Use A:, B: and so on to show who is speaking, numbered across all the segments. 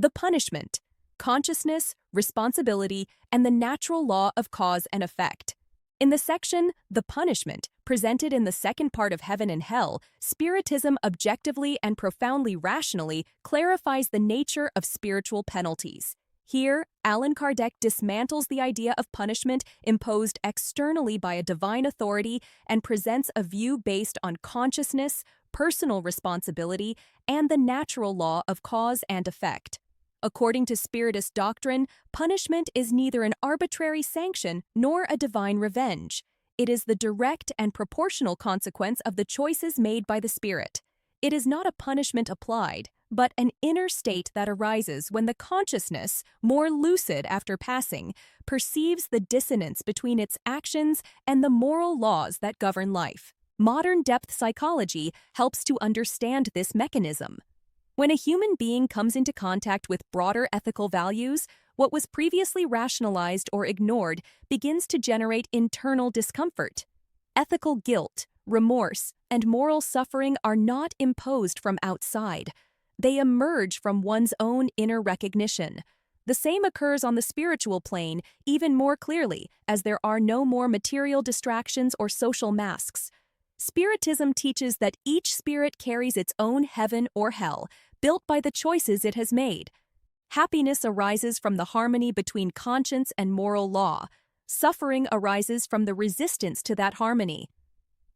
A: The punishment, consciousness, responsibility, and the natural law of cause and effect. In the section, The Punishment, presented in the second part of Heaven and Hell, Spiritism objectively and profoundly rationally clarifies the nature of spiritual penalties. Here, Allan Kardec dismantles the idea of punishment imposed externally by a divine authority and presents a view based on consciousness, personal responsibility, and the natural law of cause and effect. According to Spiritist doctrine, punishment is neither an arbitrary sanction nor a divine revenge. It is the direct and proportional consequence of the choices made by the Spirit. It is not a punishment applied, but an inner state that arises when the consciousness, more lucid after passing, perceives the dissonance between its actions and the moral laws that govern life. Modern depth psychology helps to understand this mechanism. When a human being comes into contact with broader ethical values, what was previously rationalized or ignored begins to generate internal discomfort. Ethical guilt, remorse, and moral suffering are not imposed from outside. They emerge from one's own inner recognition. The same occurs on the spiritual plane even more clearly, as there are no more material distractions or social masks. Spiritism teaches that each spirit carries its own heaven or hell, built by the choices it has made. Happiness arises from the harmony between conscience and moral law. Suffering arises from the resistance to that harmony.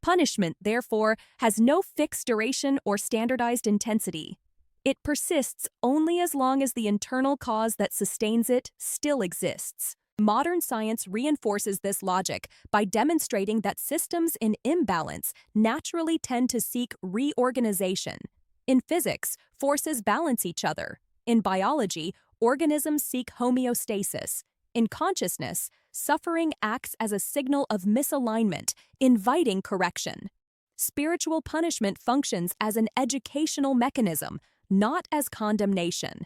A: Punishment, therefore, has no fixed duration or standardized intensity. It persists only as long as the internal cause that sustains it still exists. Modern science reinforces this logic by demonstrating that systems in imbalance naturally tend to seek reorganization. In physics, forces balance each other. In biology, organisms seek homeostasis. In consciousness, suffering acts as a signal of misalignment, inviting correction. Spiritual punishment functions as an educational mechanism, not as condemnation.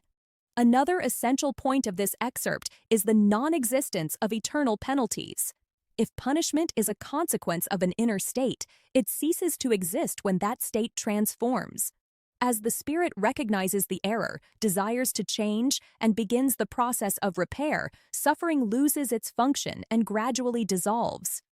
A: Another essential point of this excerpt is the non-existence of eternal penalties. If punishment is a consequence of an inner state, it ceases to exist when that state transforms. As the spirit recognizes the error, desires to change, and begins the process of repair, suffering loses its function and gradually dissolves.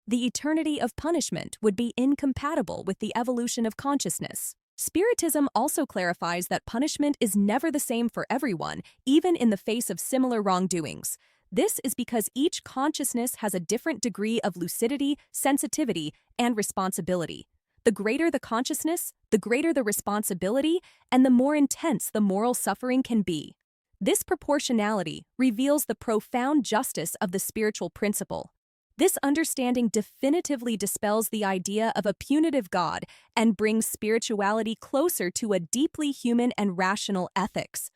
A: The eternity of punishment would be incompatible with the evolution of consciousness. Spiritism also clarifies that punishment is never the same for everyone, even in the face of similar wrongdoings. This is because each consciousness has a different degree of lucidity, sensitivity, and responsibility. The greater the consciousness, the greater the responsibility, and the more intense the moral suffering can be. This proportionality reveals the profound justice of the spiritual principle. This understanding definitively dispels the idea of a punitive God and brings spirituality closer to a deeply human and rational ethics.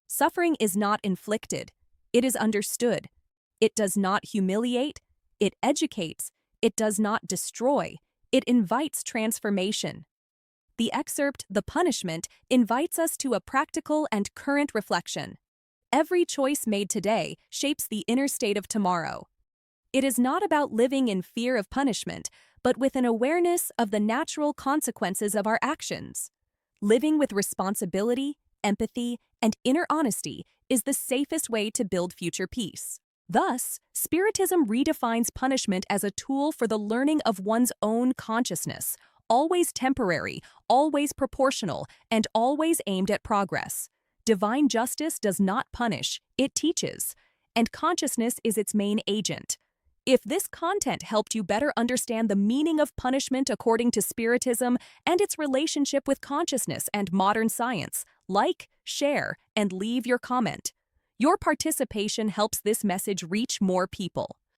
A: Suffering is not inflicted. It is understood. It does not humiliate. It educates. It does not destroy. It invites transformation. The excerpt, The Punishment, invites us to a practical and current reflection. Every choice made today shapes the inner state of tomorrow. It is not about living in fear of punishment, but with an awareness of the natural consequences of our actions. Living with responsibility, empathy, and inner honesty is the safest way to build future peace. Thus, Spiritism redefines punishment as a tool for the learning of one's own consciousness, always temporary, always proportional, and always aimed at progress. Divine justice does not punish, it teaches, and consciousness is its main agent. If this content helped you better understand the meaning of punishment according to Spiritism and its relationship with consciousness and modern science, like, share, and leave your comment. Your participation helps this message reach more people.